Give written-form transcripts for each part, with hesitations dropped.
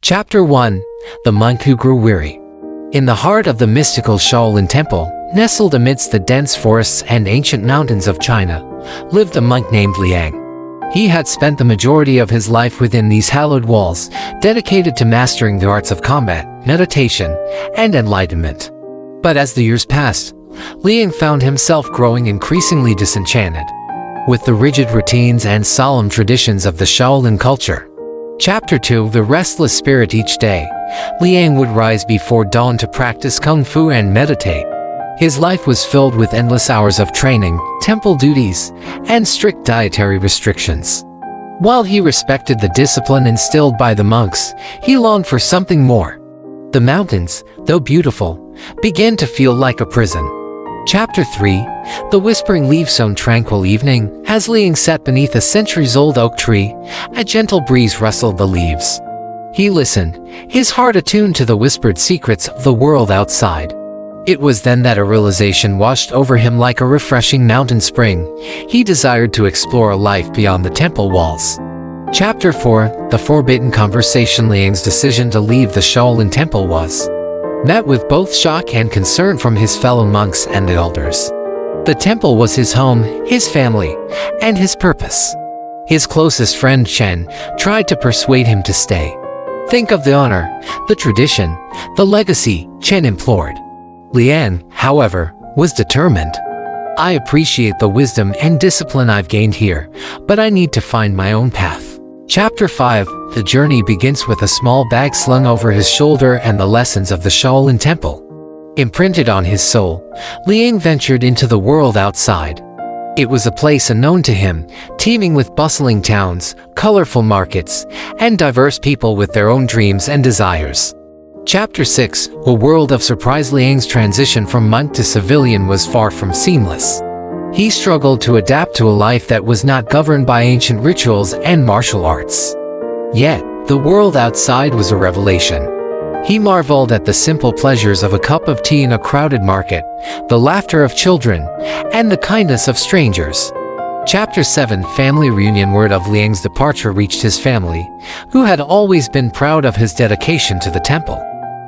Chapter 1. The Monk Who Grew Weary. In the heart of the mystical Shaolin Temple, nestled amidst the dense forests and ancient mountains of China, lived a monk named Liang. He had spent the majority of his life within these hallowed walls, dedicated to mastering the arts of combat, meditation, and enlightenment. But as the years passed, Liang found himself growing increasingly disenchanted with the rigid routines and solemn traditions of the Shaolin culture. Chapter 2. The Restless Spirit. Each day, Liang would rise before dawn to practice kung fu and meditate. His life was filled with endless hours of training, temple duties, and strict dietary restrictions. While he respected the discipline instilled by the monks, he longed for something more. The mountains, though beautiful, began to feel like a prison. Chapter 3. The Whispering Leaves. On tranquil evening, as Liang sat beneath a centuries-old oak tree, a gentle breeze rustled the leaves. He listened, his heart attuned to the whispered secrets of the world outside. It was then that a realization washed over him like a refreshing mountain spring. He desired to explore a life beyond the temple walls. Chapter 4. The Forbidden Conversation. Liang's decision to leave the Shaolin Temple was met with both shock and concern from his fellow monks and the elders. The temple was his home, his family, and his purpose. His closest friend Chen tried to persuade him to stay. "Think of the honor, the tradition, the legacy," Chen implored. Liang, however, was determined. "I appreciate the wisdom and discipline I've gained here, but I need to find my own path." Chapter 5. The journey begins with a small bag slung over his shoulder and the lessons of the Shaolin Temple imprinted on his soul. Liang ventured into the world outside. It was a place unknown to him, teeming with bustling towns, colorful markets, and diverse people with their own dreams and desires. Chapter 6. A world of surprise. Liang's transition from monk to civilian was far from seamless. He struggled to adapt to a life that was not governed by ancient rituals and martial arts. Yet, the world outside was a revelation. He marveled at the simple pleasures of a cup of tea in a crowded market, the laughter of children, and the kindness of strangers. Chapter 7. Family Reunion. Word of Liang's departure reached his family, who had always been proud of his dedication to the temple.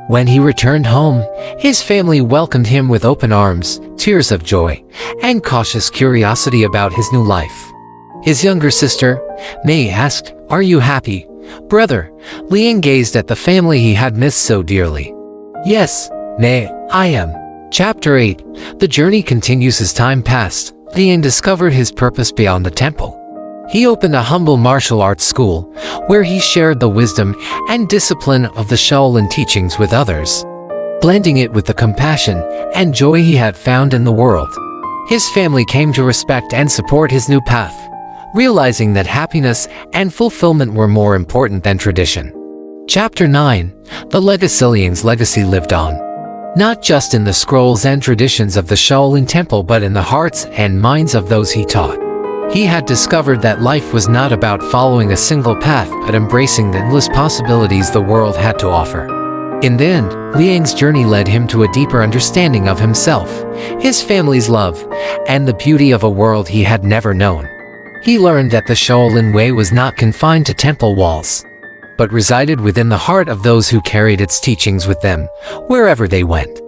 When he returned home, his family welcomed him with open arms, tears of joy, and cautious curiosity about his new life. His younger sister, Mei, asked, "Are you happy, brother?" Liang gazed at the family he had missed so dearly. "Yes, Mei, I am." Chapter 8. The journey continues. As time passed, Liang discovered his purpose beyond the temple. He opened a humble martial arts school, where he shared the wisdom and discipline of the Shaolin teachings with others, blending it with the compassion and joy he had found in the world. His family came to respect and support his new path, realizing that happiness and fulfillment were more important than tradition. Chapter 9. The Legacy. Liang's legacy lived on, not just in the scrolls and traditions of the Shaolin Temple but in the hearts and minds of those he taught. He had discovered that life was not about following a single path but embracing the endless possibilities the world had to offer. In the end, Liang's journey led him to a deeper understanding of himself, his family's love, and the beauty of a world he had never known. He learned that the Shaolin way was not confined to temple walls, but resided within the heart of those who carried its teachings with them, wherever they went.